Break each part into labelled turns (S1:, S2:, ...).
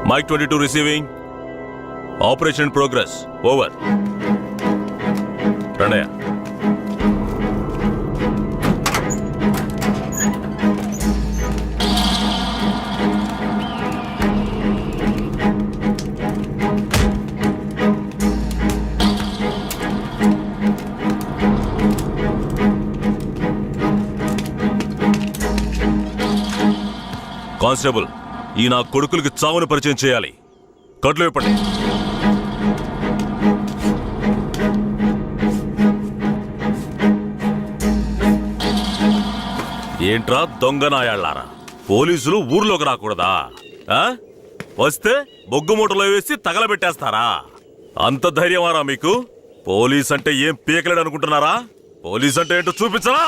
S1: Mic 22 receiving. Operation progress over. రండయ్య. Constable, ఈ నా కొడుకులకి చావును పరిచయం చేయాలి. కట్లు ఇప్పండి. ఏంట్రా దొంగ నాయాళ్ళారా, పోలీసులు ఊర్లోకి రాకూడదా? వస్తే బొగ్గు మూటలో వేసి తగలబెట్టేస్తారా? అంత ధైర్యమారా మీకు? పోలీస్ అంటే ఏం పీకలేడు అనుకుంటున్నారా? పోలీస్ అంటే ఏంటో చూపించరా?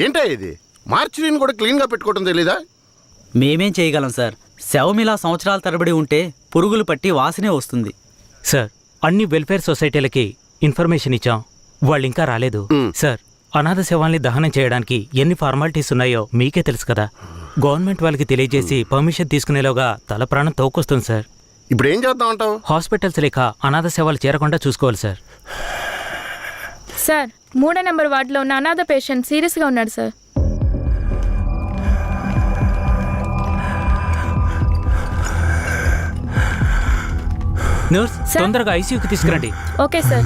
S2: ఏంటా ఇది? మార్చిని కూడా క్లీన్ గా పెట్టుకోవడం తెలీదా?
S3: మేమేం చేయగలం సార్? శవమిలా సంవత్సరాల తరబడి ఉంటే పురుగులు పట్టి వాసనే వస్తుంది
S4: సార్. అన్ని వెల్ఫేర్ సొసైటీలకి ఇన్ఫర్మేషన్ ఇచ్చాం, వాళ్ళు ఇంకా రాలేదు సార్. అనాథ శవాల్ని దహనం చేయడానికి ఎన్ని ఫార్మాలిటీస్ ఉన్నాయో మీకే తెలుసు కదా. గవర్నమెంట్ వాళ్ళకి తెలియజేసి పర్మిషన్ తీసుకునేలోగా తల ప్రాణం తోకొస్తుంది సార్.
S2: ఇప్పుడు ఏం చేద్దాం అంటావు?
S4: హాస్పిటల్స్ లేక అనాథ శవాలు చేరకుండా చూసుకోవాలి సార్.
S5: సార్, 3వ నెంబర్ వార్డులో ఉన్న అనాథ పేషెంట్ సీరియస్గా ఉన్నాడు సార్.
S4: నర్స్, తొందరగా ఐసీయూకి తీసుకురండి.
S5: Okay sir.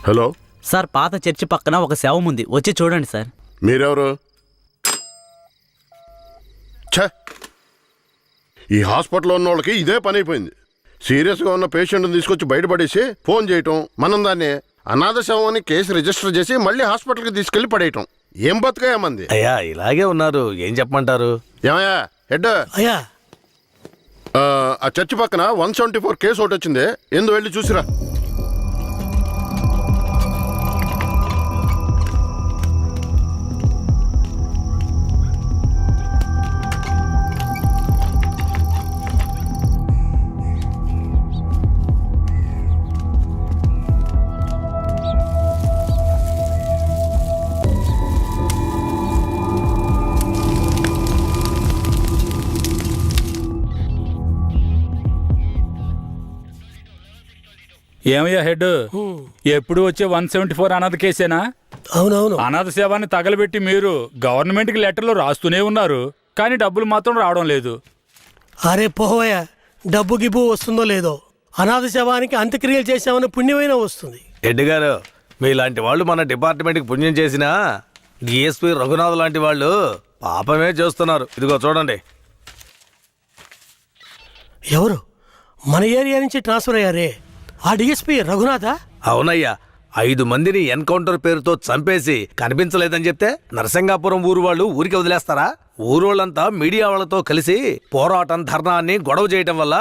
S2: హలో
S3: సార్, పాత చర్చి పక్కన ఒక శవం ఉంది, వచ్చి చూడండి సార్.
S2: మీరెవరు? ఛ, ఈ హాస్పిటల్లో ఉన్న వాళ్ళకి ఇదే పని అయిపోయింది. సీరియస్గా ఉన్న పేషెంట్ని తీసుకొచ్చి బయటపడేసి ఫోన్ చేయటం, మనం దాన్ని అనాథ శవం అని కేసు రిజిస్టర్ చేసి మళ్ళీ హాస్పిటల్కి తీసుకెళ్లి పడేయటం. ఏం బతుకయ్యామంది?
S6: అయ్యా ఇలాగే ఉన్నారు, ఏం చెప్పమంటారు?
S2: ఏమయ్యా హెడ్?
S6: అయ్యా
S2: ఆ చర్చి పక్కన 174 కేసు ఒకటి వచ్చింది, ఎందు వెళ్ళి చూసిరా.
S7: ఏమయ్యా హెడ్, ఎప్పుడు వచ్చే 174 అనాథ కేసేనా?
S6: అవునవును.
S7: అనాథ సేవాన్ని తగలబెట్టి మీరు గవర్నమెంట్కి లెటర్లు రాస్తూనే ఉన్నారు, కానీ డబ్బులు మాత్రం రావడం లేదు.
S6: అరే పోవయ్యా, డబ్బు గిబ్బు వస్తుందో లేదో, అనాథ శవానికి అంత్యక్రియలు చేసామని పుణ్యమైనా వస్తుంది.
S8: హెడ్ గారు, మీలాంటి వాళ్ళు మన డిపార్ట్మెంట్కి పుణ్యం చేసినా డిఎస్పీ రఘునాథ్ లాంటి వాళ్ళు పాపమే చేస్తున్నారు. ఇదిగో చూడండి.
S6: ఎవరు? మన ఏరియా నుంచి ట్రాన్స్ఫర్ అయ్యారే, ఆ డిఎస్పీ రఘునాథా?
S8: అవునయ్యా, 5 మందిని ఎన్కౌంటర్ పేరుతో చంపేసి కనిపించలేదని చెప్తే నరసింగాపురం ఊరు వాళ్ళు ఊరికి వదిలేస్తారా? ఊరోళ్ళంతా మీడియా వాళ్ళతో కలిసి పోరాటం, ధర్నాన్ని గొడవ చేయటం వల్ల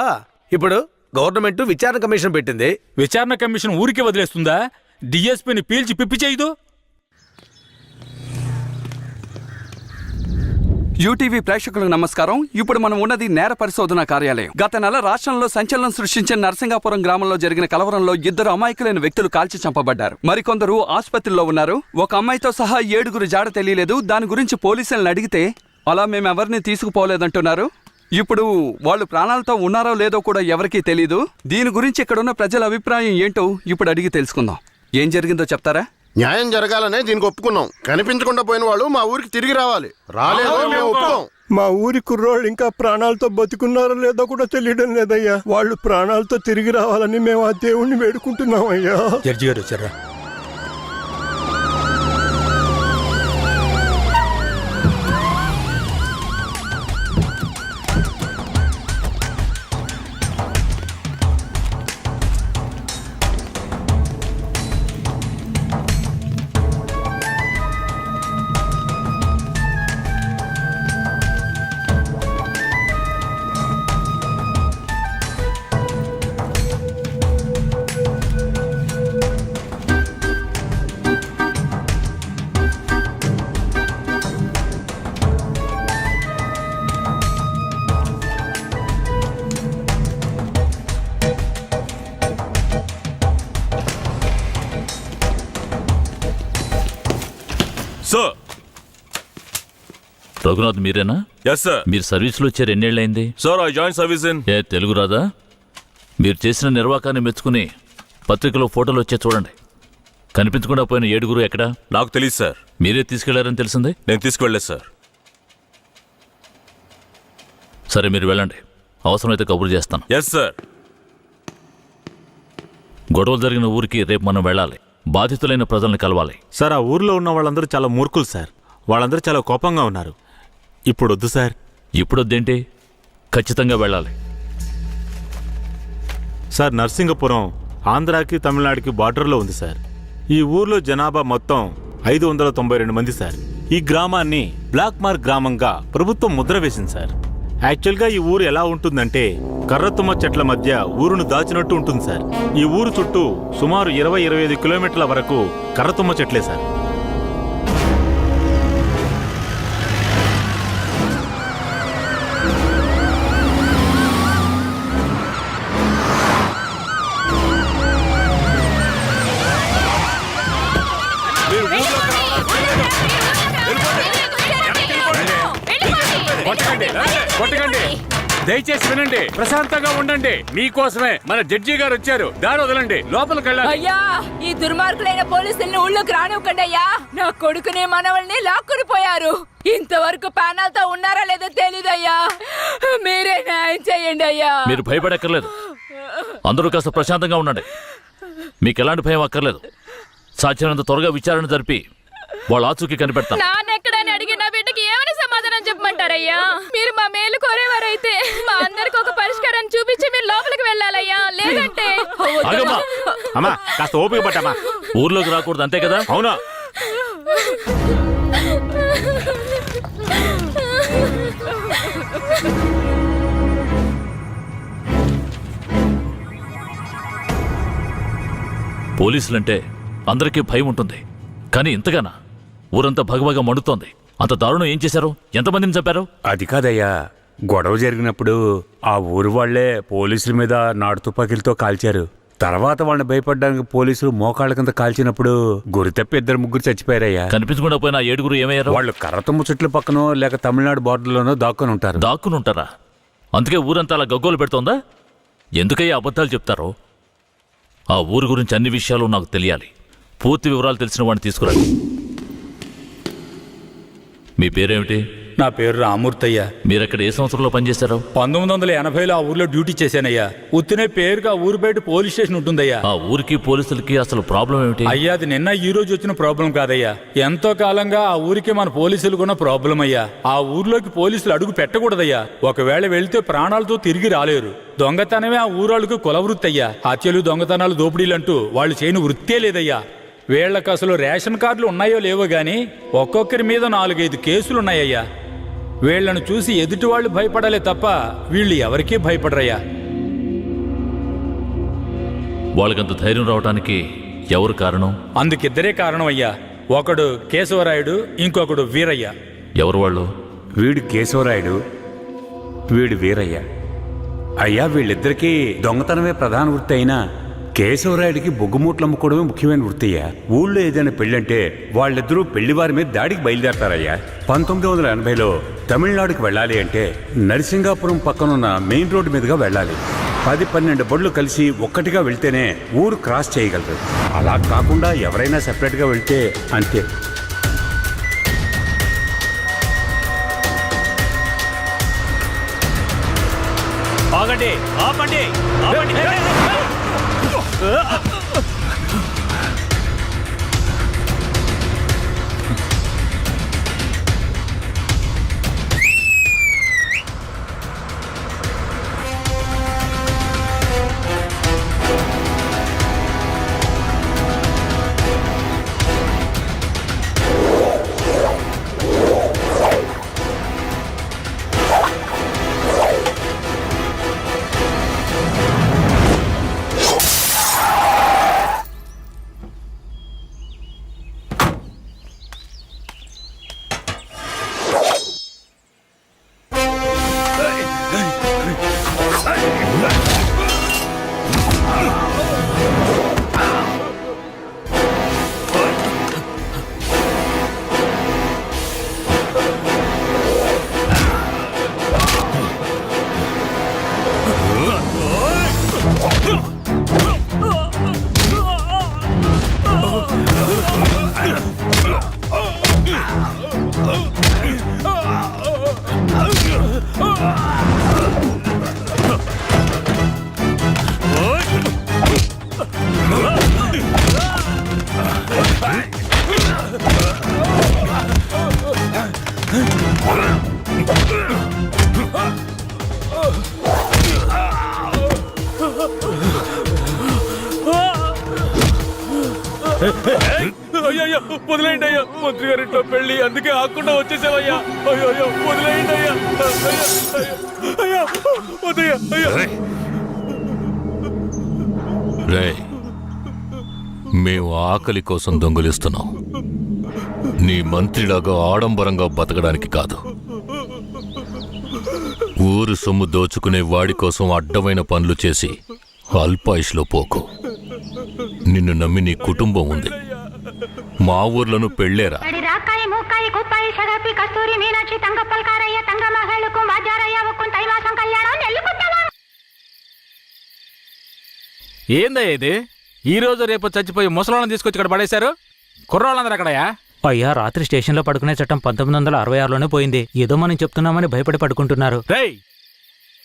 S8: ఇప్పుడు గవర్నమెంట్ విచారణ కమిషన్ పెట్టింది.
S7: విచారణ కమిషన్ ఊరికి వదిలేస్తుందా? డిఎస్పీని పీల్చి పిప్పి చేయదు.
S9: యూటీవీ ప్రేక్షకులకు నమస్కారం. ఇప్పుడు మనం ఉన్నది నేర పరిశోధన కార్యాలయం. గత నెల రాష్ట్రంలో సంచలనం సృష్టించిన నరసింగాపురం గ్రామంలో జరిగిన కలవరంలో 2 అమాయకులైన వ్యక్తులు కాల్చి చంపబడ్డారు. మరికొందరు ఆసుపత్రిలో ఉన్నారు. ఒక అమ్మాయితో సహా 7 జాడ తెలియలేదు. దాని గురించి పోలీసులను అడిగితే అలా మేమెవరిని తీసుకుపోలేదంటున్నారు. ఇప్పుడు వాళ్ళు ప్రాణాలతో ఉన్నారో లేదో కూడా ఎవరికీ తెలీదు. దీని గురించి ఇక్కడున్న ప్రజల అభిప్రాయం ఏంటో ఇప్పుడు అడిగి తెలుసుకుందాం. ఏం జరిగిందో చెప్తారా?
S2: న్యాయం జరగాలనే దీనికి ఒప్పుకున్నాం. కనిపించకుండా పోయిన వాళ్ళు మా ఊరికి తిరిగి రావాలి. రాలేదో మేము ఒప్పుకోం.
S10: మా ఊరి కుర్రోళ్ళు ఇంకా ప్రాణాలతో బతుకున్నారో లేదో కూడా తెలియడం లేదయ్యా. వాళ్ళు ప్రాణాలతో తిరిగి రావాలని మేము ఆ దేవుణ్ణి వేడుకుంటున్నాం అయ్యా.
S7: జడ్జి గారు వచ్చారా?
S1: సార్.
S11: రఘునాథ్ మీరేనా?
S1: Yes sir.
S11: మీరు సర్వీస్లో వచ్చారు ఎన్నేళ్ళైంది?
S1: Sir I join service in.
S11: ఏ తెలుగు రాదా? మీరు చేసిన నిర్వాకాన్ని మెచ్చుకుని పత్రికలో ఫోటోలు వచ్చే చూడండి. కనిపించకుండా పోయిన 7 ఎక్కడా?
S1: నాకు తెలియదు సార్.
S11: మీరే తీసుకెళ్లారని తెలిసింది?
S1: నేను తీసుకువెళ్ళలేదు సార్.
S11: సరే మీరు వెళ్ళండి, అవసరమైతే కబురు చేస్తాను.
S1: Yes sir.
S11: గొడవలు జరిగిన ఊరికి రేపు మనం వెళ్ళాలి. బాధితులైన ప్రజల్ని కలవాలి.
S12: సార్ ఆ ఊర్లో ఉన్న వాళ్ళందరూ చాలా మూర్ఖులు సార్. వాళ్ళందరూ చాలా కోపంగా ఉన్నారు. ఇప్పుడు వద్దు సార్.
S11: ఇప్పుడు వద్దేంటి? ఖచ్చితంగా వెళ్ళాలి.
S12: సార్ నర్సింగపురం ఆంధ్రాకి తమిళనాడుకి బార్డర్లో ఉంది సార్. ఈ ఊర్లో జనాభా మొత్తం 592 మంది సార్. ఈ గ్రామాన్ని బ్లాక్ మార్క్ గ్రామంగా ప్రభుత్వం ముద్ర వేసింది సార్. యాక్చువల్గా ఈ ఊరు ఎలా ఉంటుందంటే కర్రతుమ్మ చెట్ల మధ్య ఊరును దాచినట్టు ఉంటుంది సార్. ఈ ఊరు చుట్టూ సుమారు 20-25 కిలోమీటర్ల వరకు కర్రతుమ్మ చెట్లే సార్.
S7: కొట్టకండి, దయచేసి వినండి, ప్రశాంతంగా ఉండండి. మీకోసమే మన జడ్జి గారు వచ్చారు. దారి వదలండి, లోపలికి వెళ్ళాలి.
S5: అయ్యా, ఈ దుర్మార్గులైన పోలీసుల్ని ఊళ్ళోకి రానివ్వకండి అయ్యా. నా కొడుకుని మనవల్ని లాక్కుని పోయారు. ఇంతవరకు ప్యానల్తో ఉన్నారా లేదో తెలీదయ్యా. మీరే న్యాయం చేయండి అయ్యా.
S11: మీరు భయపడక్కర్లేదు. అందరూ కాస్త ప్రశాంతంగా ఉండండి. మీకు ఎలాంటి భయం అక్కర్లేదు. సాధ్యమైనంత త్వరగా విచారణ జరిపి వాళ్ళ ఆచూకీ కనిపెడతాం.
S5: నాన్నెక్కడని అడిగి నా బిడ్డకి ఏమని సమాధానం చెప్పమంటారయ్యా? మీరు మా మేలు కోరేవారైతే మా అందరికి ఒక పరిష్కారం చూపించి మీరు లోపలికి వెళ్ళాలయ్యా. లేదంటే
S11: ఆగమ్మా.
S12: అమ్మా కాస్త ఓపిక పట్టమ్మా.
S11: ఊర్లోకి రాకూడదు అంతే కదా?
S12: అవునా?
S11: పోలీసులంటే అందరికీ భయం ఉంటుంది, కానీ ఇంతగానా? ఊరంతా భగభగ మండుతోంది. అంత దారుణం ఏం చేశారు? ఎంతమందిని చంపారు?
S7: అది కాదయ్యా, గొడవ జరిగినప్పుడు ఆ ఊరు వాళ్లే పోలీసుల మీద నాటు తుపాకీలతో కాల్చారు. తర్వాత వాళ్ళని భయపడడానికి పోలీసులు మోకాళ్ళ కింద కాల్చినప్పుడు గురి తప్పి 2-3 చచ్చిపోయారయ్యా.
S11: కనిపించకుండా పోయిన 7 ఏమయ్యారు?
S7: వాళ్ళు కర్రతుమ్మ చెట్ల పక్కనో లేక తమిళనాడు బార్డర్లోనో దాక్కుని ఉంటారు.
S11: దాక్కుని ఉంటారా? అందుకే ఊరంతా అలా గగ్గోలు పెడుతోందా? ఎందుకయ్యా అబద్ధాలు చెప్తారో? ఆ ఊరు గురించి అన్ని విషయాలు నాకు తెలియాలి. పూర్తి వివరాలు తెలిసిన వాడిని తీసుకురండి. మీ పేరేమిటి?
S7: నా పేరు రామూర్తయ్య.
S11: మీరక్కడ ఏ సంవత్సరంలో పనిచేశారు?
S7: 1980లో ఆ ఊర్లో డ్యూటీ చేశానయ్యా. ఉత్తినే పేరుగా ఊరు బయట పోలీస్ స్టేషన్ ఉంటుందయ్యా.
S11: ఆ ఊరికి పోలీసులకి అసలు ప్రాబ్లం ఏమిటి?
S7: అయ్యా, అది నిన్న ఈ రోజు వచ్చిన ప్రాబ్లం కాదయ్యా. ఎంతో కాలంగా ఆ ఊరికి మన పోలీసులు ఉన్న ప్రాబ్లం అయ్యా. ఆ ఊర్లోకి పోలీసులు అడుగు పెట్టకూడదయ్యా. ఒకవేళ వెళ్తే ప్రాణాలతో తిరిగి రాలేరు. దొంగతనమే ఆ ఊరాళ్ళకు కులవృత్తి అయ్యా. హత్యలు, దొంగతనాలు, దోపిడీలంటూ వాళ్ళు చేయని వృత్తే లేదయ్యా. వీళ్లకు అసలు రేషన్ కార్డులు ఉన్నాయో లేవో గాని ఒక్కొక్కరి మీద 4-5 కేసులున్నాయ్యా. వీళ్లను చూసి ఎదుటి వాళ్ళు భయపడాలే తప్ప వీళ్ళు ఎవరికీ భయపడరయ్యా.
S11: వాళ్ళకంత ధైర్యం రావడానికి ఎవరు కారణం?
S7: అందుకిద్దరే కారణం అయ్యా. ఒకడు కేశవరాయుడు, ఇంకొకడు వీరయ్య.
S11: ఎవరు వాళ్ళు?
S13: వీడు కేశవరాయుడు, వీడు వీరయ్య. అయ్యా, వీళ్ళిద్దరికీ దొంగతనమే ప్రధాన వృత్తి అయినా కేశవరాయుడికి బొగ్గుమూట్లు అమ్ముకోవడమే ముఖ్యమైన వృత్తి అయ్యా. ఊళ్ళో ఏదైనా పెళ్ళంటే వాళ్ళిద్దరూ పెళ్లివారి మీద దాడికి బయలుదేరతారయ్యా. 1980లో తమిళనాడుకి వెళ్ళాలి అంటే నరసింగాపురం పక్కనున్న మెయిన్ రోడ్డు మీదుగా వెళ్ళాలి. 10-12 బళ్ళు కలిసి ఒక్కటిగా వెళ్తేనే ఊరు క్రాస్ చేయగలరు. అలా కాకుండా ఎవరైనా సెపరేట్గా వెళ్తే అంతే.
S4: ఆగండి, ఆపండి, ఆపండి.
S7: అయ్యో, వదిలేయండి అయ్యా. మంత్రి గారింట్లో పెళ్లి, అందుకే ఆకుండా వచ్చేసావయ్యా. అయ్యో, వదిలేయండి అయ్యా. అయ్యా, వద్దయ్యా. అయ్యా,
S11: రేయ్, మేము ఆకలి కోసం దొంగిలిస్తున్నాం. నీ మంత్రిలాగా ఆడంబరంగా బతకడానికి కాదు. ఊరు సొమ్ము దోచుకునే వాడి కోసం అడ్డమైన పనులు చేసి అల్పాయుష్లో పోకు. నిన్ను నమ్మి నీ కుటుంబం ఉంది. మా ఊర్లను పెళ్ళేరా.
S7: ఏందయ్యా ఇది? ఈ రోజు రేపు చచ్చిపోయి ముసలాళ్ళని తీసుకొచ్చి ఇక్కడ పడేశారు. కుర్రాళ్ళందరూ అక్కడయా?
S4: అయ్యా, రాత్రి స్టేషన్లో పడుకునే చట్టం 1966లోనే పోయింది. ఏదో మనం చెప్తున్నామని భయపడి పడుకుంటున్నారు.
S7: రేయ్,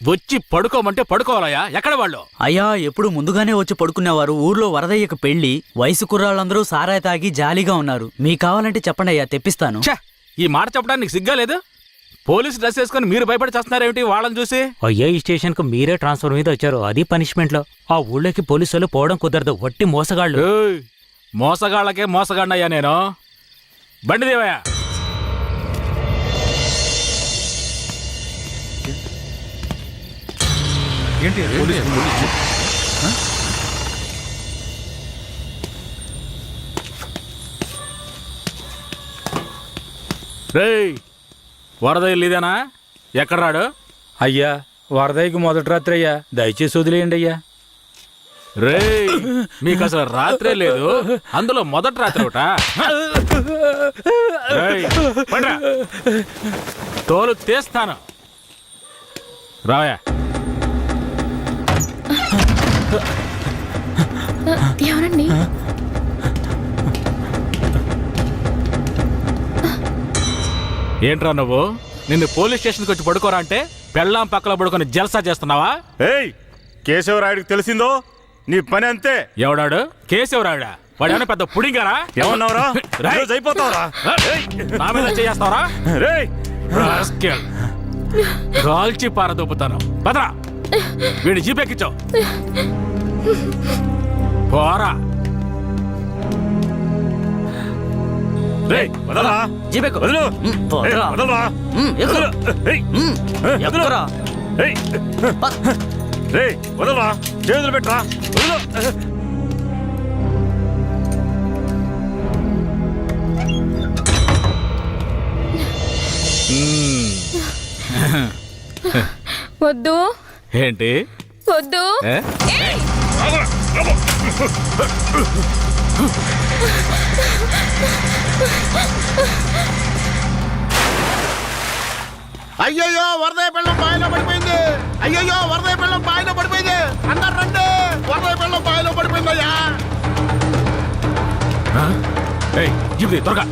S7: వచ్చి పడుకోమంటే పడుకోవాలయ్యా. ఎక్కడ వాళ్ళు?
S3: అయ్యా, ఎప్పుడు ముందుగానే వచ్చి పడుకునేవారు. ఊర్లో వరదయ్యకు పెళ్లి, వయసు కుర్రాళ్ళందరూ సారాయి తాగి జాలీగా ఉన్నారు. మీకు కావాలంటే చెప్పండి అయ్యా, తెప్పిస్తాను.
S7: ఛ, ఈ మాట చెప్పడానికి సిగ్గా లేదు? పోలీసు డ్రెస్ వేసుకుని మీరు భయపడి చేస్తున్నారేమిటి వాళ్ళని చూసి?
S4: అయ్యా, ఈ స్టేషన్కు మీరే ట్రాన్స్ఫర్ మీద వచ్చారు, అది పనిష్మెంట్లో. ఆ ఊళ్ళోకి పోలీసులు పోవడం కుదరదు, వట్టి మోసగాళ్ళు.
S7: ఏయ్, మోసగాళ్ళకే మోసగాడినయ్యా నేను. బండి దేవయ్యా.
S10: ఏంటి
S7: రేయ్, వరదయ్య ఇదేనా? ఎక్కడ రాడు?
S10: అయ్యా, వరదయ్యకి మొదటి రాత్రి అయ్యా, దయచేసి వదిలేయండి అయ్యా.
S7: రేయ్, మీకు అసలు రాత్రే లేదు, అందులో మొదటి రాత్రి ఒకట. తోలు తీస్తాను. రావయ్యా.
S5: ఎవరండి?
S7: ఏంట్రా నువ్వు? నిన్ను పోలీస్ స్టేషన్కి వచ్చి పడుకోరా అంటే పెళ్ళాం పక్కల పడుకొని జల్సా చేస్తున్నావా?
S12: ఏయ్, కేశవరాయుడికి తెలిసిందో నీ పని అంతే.
S7: ఎవడాడు? కేశవరాయుడా? వాడేమైనా పెద్ద పుడింగారా?
S12: ఏమన్నావురా? అయిపోతావురా?
S7: నా మీద చేస్తావరా? కాల్చి పారదొప్పుతాను. పదరా, వీడి జీపెక్కించావు. పోరా.
S12: చేతులు పెట్టరా.
S5: వద్దు
S12: ఏంటి
S5: వద్దు. ఏయ్!
S2: అయ్యయ్యో వరదయ్య పిల్లం బావిలో పడిపోయింది. అయ్యయ్యో వరదయ్య పిల్లం బావిలో పడిపోయింది. అందరు రండి, వరదయ్య పిల్లం బావిలో పడిపోయిందయ్యా.
S12: త్వరగా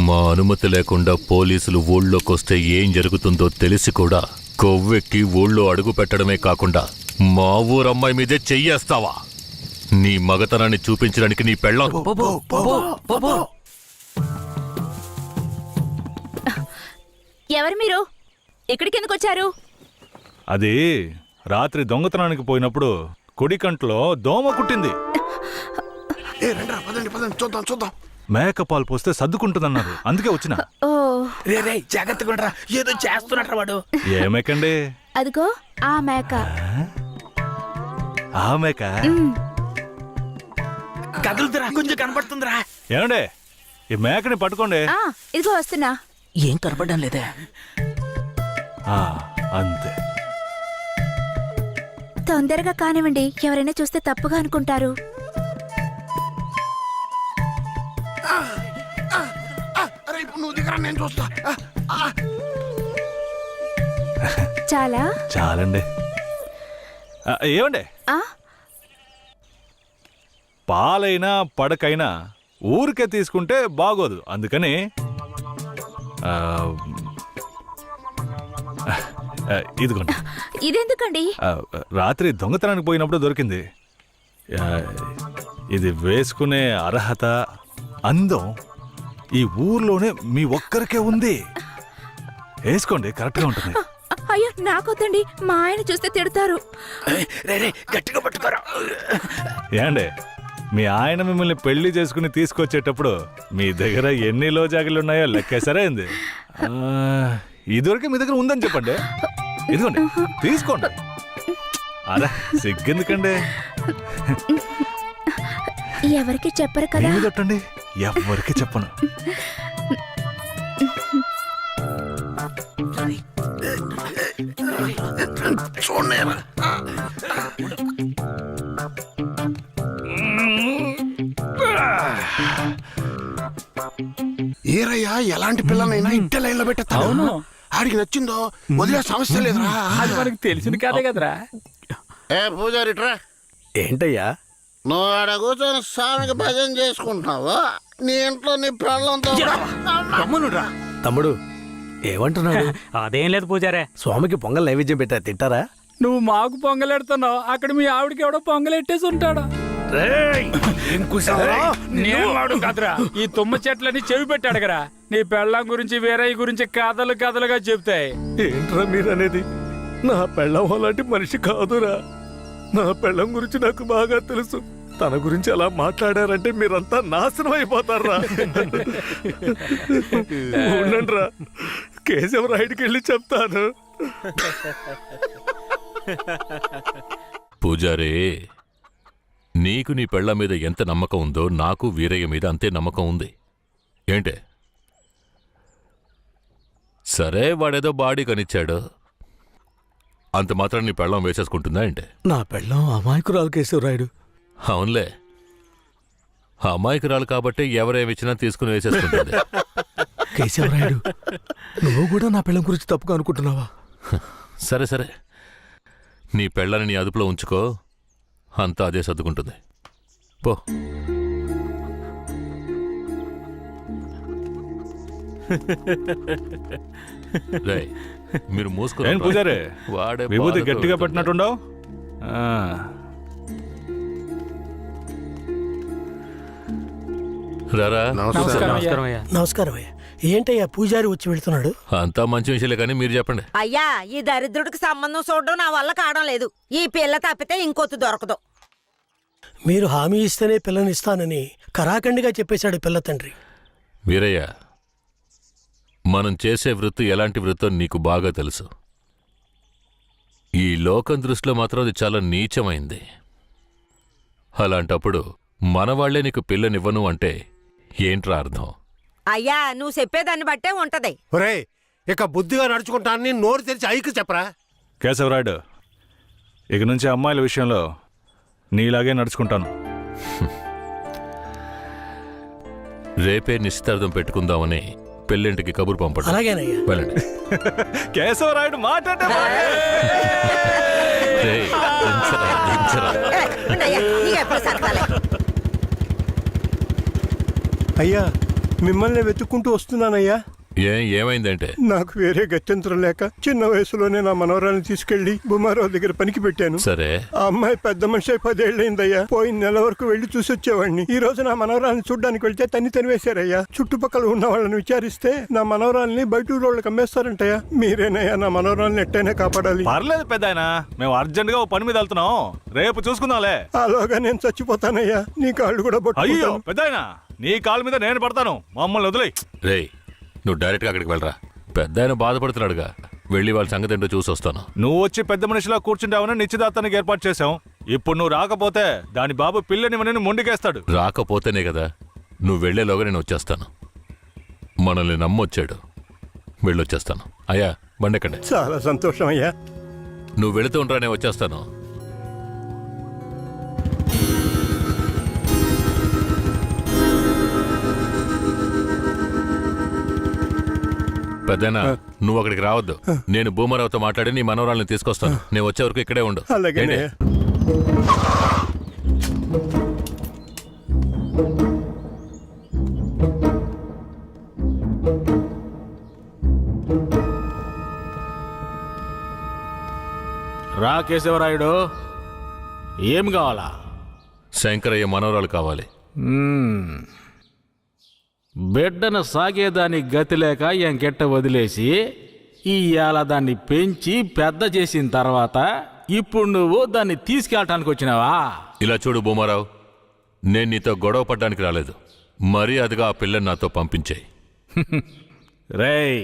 S11: మా అనుమతి లేకుండా పోలీసులు ఊళ్ళోకొస్తే ఏం జరుగుతుందో తెలిసి కూడా కొవ్వెక్కి ఊళ్ళో అడుగు పెట్టడమే కాకుండా మా ఊరమ్మాయి మీదే చెయ్యేస్తావా? నీ మగతనాన్ని చూపించడానికి నీ పెళ్ళాం.
S5: ఎవరు మీరు? ఇక్కడికి ఎందుకు వచ్చారు?
S12: అది రాత్రి దొంగతనానికి పోయినప్పుడు కుడి కంట్లో దోమ కుట్టింది.
S2: చూద్దాం.
S12: మేకపాలు పోస్తే సర్దుకుంటుందన్నారు, అందుకే వచ్చిన.
S5: ఓ
S8: జాగ్రత్తగా ఏదో చేస్తున్నట్టు వాడు.
S12: ఏ మేకండి?
S5: అదిగో ఆ మేక.
S12: ఆ మేక
S8: కదులుతురా, కొంచెం కనపడుతుందిరా.
S12: ఏమండే, ఈ మేకని పట్టుకోండి.
S5: ఇదిగో వస్తున్నా.
S3: ఏం కనపడడం లేదే.
S12: అంతే.
S5: తొందరగా కానివ్వండి, ఎవరైనా చూస్తే తప్పుగా అనుకుంటారు.
S2: నువ్వు దిగరా, నేను చూస్తా.
S5: చాలా
S12: చాలండి. ఏమండే, పాలైనా పడకైనా ఊరికే తీసుకుంటే బాగోదు. అందుకని ఇదిగోండి.
S5: ఇదెందుకండి?
S12: రాత్రి దొంగతనానికి పోయినప్పుడు దొరికింది. ఇది వేసుకునే అర్హత, అందం ఈ ఊర్లోనే మీ ఒక్కరికే ఉంది. వేసుకోండి, కరెక్ట్గా ఉంటుంది.
S5: అయ్యో నాకొద్దండి, మా ఆయన చూస్తే తిడతారు.
S8: గట్టిగా పట్టుకోరా.
S12: ఏండే, మీ ఆయన మిమ్మల్ని పెళ్లి చేసుకుని తీసుకొచ్చేటప్పుడు మీ దగ్గర ఎన్ని లోజాగిలు ఉన్నాయో లెక్కేసరే అయింది. ఇదివరకే మీ దగ్గర ఉందని చెప్పండి. ఇదిగోండి, తీసుకోండి. అరే సిగ్గెందుకండి?
S5: ఎవరికి చెప్పరు కదా.
S12: కొట్టండి, ఎవరికి చెప్పను.
S2: ఏరయ్యా, ఎలాంటి పిల్లనైనా ఇంటి లైన్ లో పెట్టేస్తాను. ఆడికి నచ్చిందో వదిలే సమస్య లేదురా.
S7: అది మనకు తెలిసిన కదే కదరా.
S2: పూజారిట్రా.
S8: ఏంటయ్యా?
S2: నువ్వు ఆడ కూర్చొని స్వామికి భజన చేసుకుంటున్నావు, నీ ఇంట్లో నీ పిల్లలతో.
S8: తమ్ముడు, ఏమంటున్నాడు?
S4: అదేం లేదు పూజారే.
S8: స్వామికి పొంగల్ నైవేద్యం పెట్టా తింటారా?
S7: నువ్వు మాకు పొంగలెడుతున్నావు, అక్కడ మీ ఆవిడకి ఎవడో పొంగలెట్టేసి ఉంటాడా? నేను వాడు కదరా, ఈ తుమ్మ చెట్లని చెవి పెట్టి అడగరా. నీ పెళ్ళం గురించి వీరయ్య గురించి కథలు కథలుగా చెప్తాయి.
S8: ఏంట్రా మీరనేది? నా పెళ్ళం అలాంటి మనిషి కాదురా. నా పెళ్ళం గురించి నాకు బాగా తెలుసు. తన గురించి అలా మాట్లాడారంటే మీరంతా నాశనం అయిపోతారా. ఉండండిరా, కేశవరాయుడికి వెళ్ళి చెప్తాను.
S11: పూజారే, నీకు నీ పెళ్ళ మీద ఎంత నమ్మకం ఉందో నాకు వీరయ్య మీద అంతే నమ్మకం ఉంది. ఏంటే? సరే, వాడేదో బాడీ కనిచ్చాడు, అంత మాత్రం నీ పెళ్ళం వేసేసుకుంటుందా ఏంటే?
S8: నా పెళ్ళం అమాయకురాలు కేశవరాయుడు.
S11: అవునులే, అమాయకురాలు కాబట్టి ఎవరేమిచ్చినా తీసుకుని వేసేసుకుంటుంది.
S8: కేశవరాయుడు, నువ్వు కూడా నా పెళ్ళం గురించి తప్పుగా అనుకుంటున్నావా?
S11: సరే సరే, నీ పెళ్ళని నీ అదుపులో ఉంచుకో, అంతా అదే సర్దుకుంటుంది. పో. రేయ్, మీరు మూసుకుని
S12: పూజారే,
S11: వాడే
S12: విభూతి
S11: బాధతో
S12: గట్టిగా
S11: ఉంటుంది.
S12: పెట్టినట్టుండవు.
S11: రారా.
S4: నమస్కారం అయ్యా.
S6: నమస్కారం అయ్యా. ఏంటయ్యా పూజారి వచ్చి వెళ్తున్నాడు?
S11: అంతా మంచి విషయాలే, కానీ మీరు చెప్పండి.
S5: అయ్యా, ఈ దరిద్రుడికి సంబంధం చూడడం నా వల్ల కావడం లేదు. ఈ పిల్ల తప్పితే ఇంకొత్తు దొరకదు.
S6: మీరు హామీ ఇస్తేనే పిల్లనిస్తానని కరాఖండిగా చెప్పేశాడు పిల్ల తండ్రి.
S11: వీరయ్య, మనం చేసే వృత్తి ఎలాంటి వృత్తో నీకు బాగా తెలుసు. ఈ లోకం దృష్టిలో మాత్రం అది చాలా నీచమైంది. అలాంటప్పుడు మనవాళ్లే నీకు పిల్లనివ్వను అంటే ఏంట్రా అర్థం?
S5: అయ్యా, నువ్వు చెప్పేదాన్ని బట్టే ఉంటది.
S10: ఒరే, ఇక బుద్ధిగా నడుచుకుంటానని నోరు తెరిచి ఐకి చెప్పరా.
S12: కేశవరాయుడు, ఇక నుంచి అమ్మాయిల విషయంలో నీలాగే నడుచుకుంటాను.
S11: రేపే నిశ్చితార్థం పెట్టుకుందామని పెళ్ళింటికి కబురు పంపండి.
S6: అలాగేనయ్యా.
S11: వెళ్ళండి.
S12: కేశవరాయుడు మాట్లాడే
S11: రేయ్, దించరా, దించరా.
S10: అయ్యా, మిమ్మల్ని వెతుక్కుంటూ వస్తున్నానయ్యా.
S11: ఏమైందంటే?
S10: నాకు వేరే గత్యంతరం లేక చిన్న వయసులోనే నా మనవరాన్ని తీసుకెళ్లి బుమారావు దగ్గర పనికి పెట్టాను.
S11: సరే,
S10: ఆ అమ్మాయి పెద్ద మనిషి 10 ఏళ్ళైందయ్యా. పోయిన నెల వరకు వెళ్లి చూసి వచ్చేవాడిని. ఈ రోజు నా మనవరాల్ని చూడ్డానికి వెళ్తే తనివేశారయ్యా. చుట్టుపక్కల ఉన్న వాళ్ళని విచారిస్తే నా మనవరాల్ని బయట ఊరోళ్ళకి అమ్మేస్తారంటయ్యా. మీరేనయ్యా నా మనవరాల్ని ఎట్టయినా కాపాడాలి.
S12: పర్లేదు పెద్దాయన, మేము అర్జెంట్ గా ఓ పని మీద వెళ్తున్నాం, రేపు చూసుకుందాంలే.
S10: అలాగా నేను చచ్చిపోతానయ్యా. నీ కాళ్ళు కూడా
S12: అయ్యో
S10: పట్టుకుంటాను.
S12: పెద్దాయన, నీ కాళ్ళ మీద నేను పడతాను, మమ్మల్ని వదిలే.
S11: రేయ్, నువ్వు డైరెక్ట్గా అక్కడికి వెళ్ళరా. పెద్ద ఆయన బాధపడుతున్నాడుగా, వెళ్ళి వాళ్ళ సంగతి ఏంటో చూసి వస్తాను.
S12: నువ్వు వచ్చి పెద్ద మనిషిలా కూర్చుంటావని నిశ్చితార్థానికి ఏర్పాటు చేశాం. ఇప్పుడు నువ్వు రాకపోతే దాని బాబు పిల్లని మొండికేస్తాడు.
S11: రాకపోతేనే కదా, నువ్వు వెళ్లేలోగా నేను వచ్చేస్తాను. మనల్ని నమ్మొచ్చాడు, వెళ్ళొచ్చేస్తాను. అయ్యా, బండెక్కండి.
S10: చాలా సంతోషం అయ్యా.
S11: నువ్వు వెళుతూ ఉంటా, నేను వచ్చేస్తాను. పెద్దనా, నువ్వు అక్కడికి రావద్దు. నేను భూమరావుతో మాట్లాడి నీ మనవరాల్ని తీసుకొస్తాను. నేను వచ్చే వరకు ఇక్కడే ఉండు.
S10: అలాగేనే.
S12: రా కేశవరాయుడు, ఏం కావాలా?
S11: శంకరయ్య మనవరాలు కావాలి.
S12: బిడ్డను సాగేదాని గతి లేక ఎంకెట్ట వదిలేసి ఇవాళ దాన్ని పెంచి పెద్ద చేసిన తర్వాత ఇప్పుడు నువ్వు దాన్ని తీసుకెళ్ళటానికి వచ్చినావా?
S11: ఇలా చూడు భూమారావు, నేను నీతో గొడవ పడ్డానికి రాలేదు. మర్యాదగా ఆ పిల్లని నాతో పంపించేయి.
S12: రేయ్,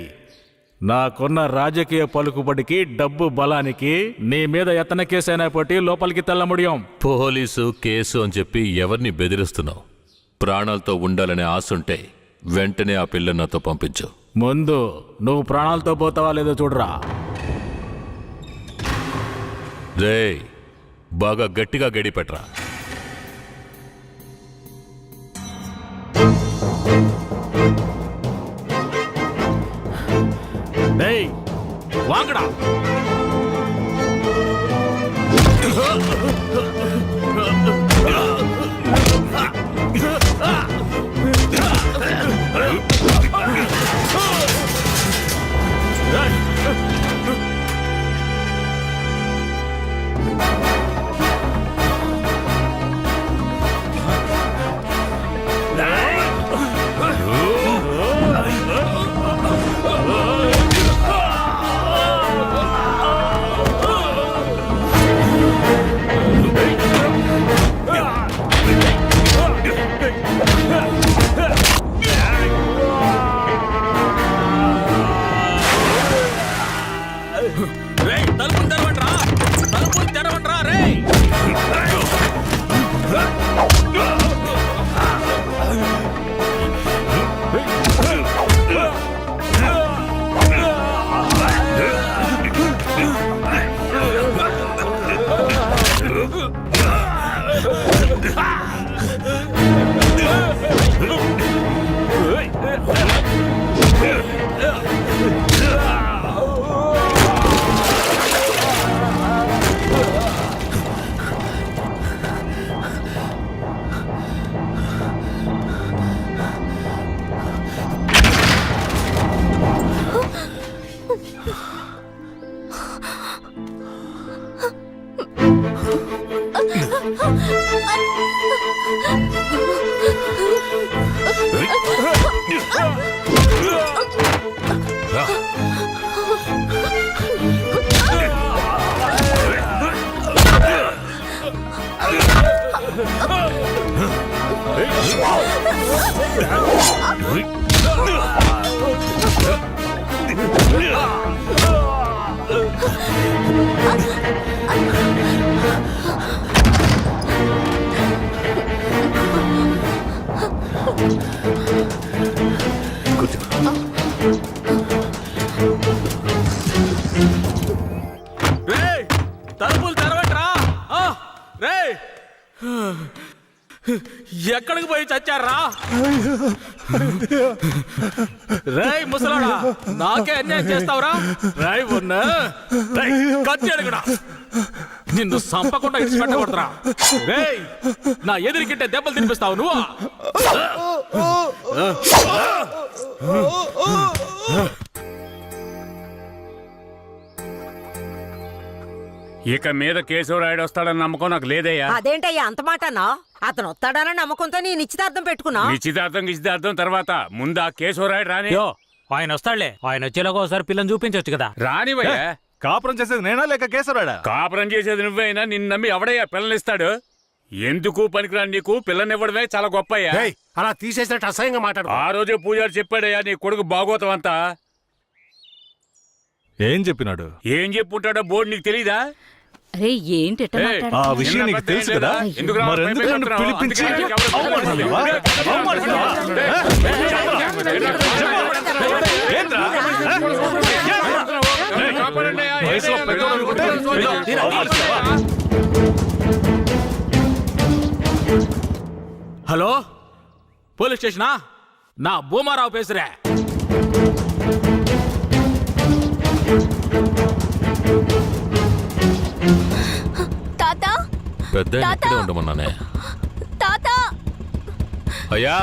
S12: నాకున్న రాజకీయ పలుకుబడికి డబ్బు బలానికి నీ మీద ఎత్తన కేసైనా పట్టి లోపలికి తెల్ల ముడియం.
S11: పోలీసు కేసు అని చెప్పి ఎవరిని బెదిరిస్తున్నావు? ప్రాణాలతో ఉండాలనే ఆశుంటే వెంటనే ఆ పిల్లని నాతో పంపించు.
S12: ముందు నువ్వు ప్రాణాలతో పోతావా లేదో చూడరా.
S11: రేయ్, బాగా గట్టిగా గడి పెట్టరా.
S12: డేయ్, వాంగడా.
S1: తలుపులు తెరవట్రా. రేయ్, ఎక్కడికి పోయి చచ్చారా? రేయ్ ముసలాడా, నాకే అన్యాయం చేస్తావురా? రాయ్ ఉన్న కత్తి అడుగుడా, నిన్ను సంపకుండా ఇచ్చిపెట్టకూడదురా. రేయ్, నా ఎదురుకింటే దెబ్బలు తినిపిస్తావు నువ్వు.
S13: ఇక మీద కేశవరాయుడు వస్తాడని నమ్మకం నాకు లేదయ్యా.
S5: అదేంటయ్యా అంత మాటనా? అతను వస్తాడన్న నమ్మకంతో నీ నిశ్చితార్థం పెట్టుకున్నా.
S13: నిశ్చితార్థం తర్వాత ముందు ఆ కేశవరాయుడు రాని.
S4: ఆయన వస్తాడులే. ఆయన వచ్చేలాగా ఒకసారి పిల్లని చూపించవచ్చు కదా.
S13: రానివయ్యా.
S12: కాపురం చేసేది నేనా లేక కేశవరాడా?
S13: కాపురం చేసేది నువ్వైనా నిన్ను నమ్మి ఎవడయ్యా పిల్లనిస్తాడు? ఎందుకు పనికిరాని నీకు పిల్లనివ్వడమే చాలా గొప్పయ్యా.
S2: అలా తీసేసినట్టు అసహ్యంగా మాట్లాడు.
S13: ఆ రోజే పూజారి చెప్పాడయ్యా నీ కొడుకు భాగవతం అంతా.
S12: ఏం చెప్పినాడు?
S13: ఏం చెప్పుంటాడో బోర్డు నీకు తెలీదా?
S5: అరే ఏంటి
S12: ఆ విషయం నీకు తెలుసు కదా, మరెందుకు నన్ను పిలిపించి అవమానిస్తావా? ఏంట్రా? వయసులో పెద్దోడు అనుకుంటే అవమానిస్తావా?
S1: Hello, police స్టేషనా? నా భూమారావు పేసురే.
S11: పెద్ద ఇక్కడే ఉండమన్నానే. అయ్యా,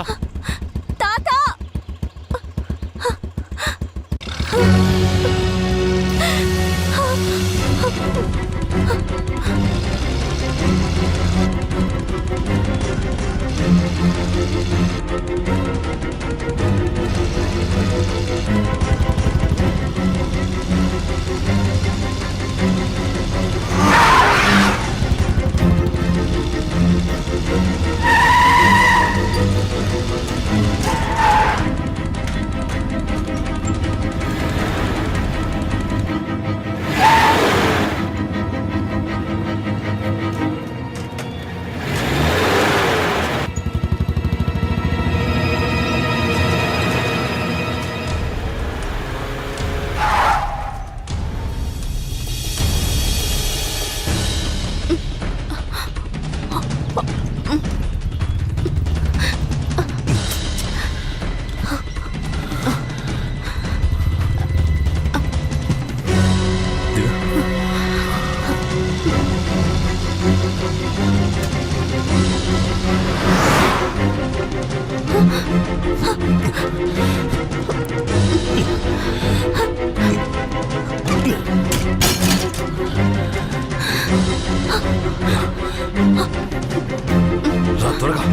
S11: త్వరగా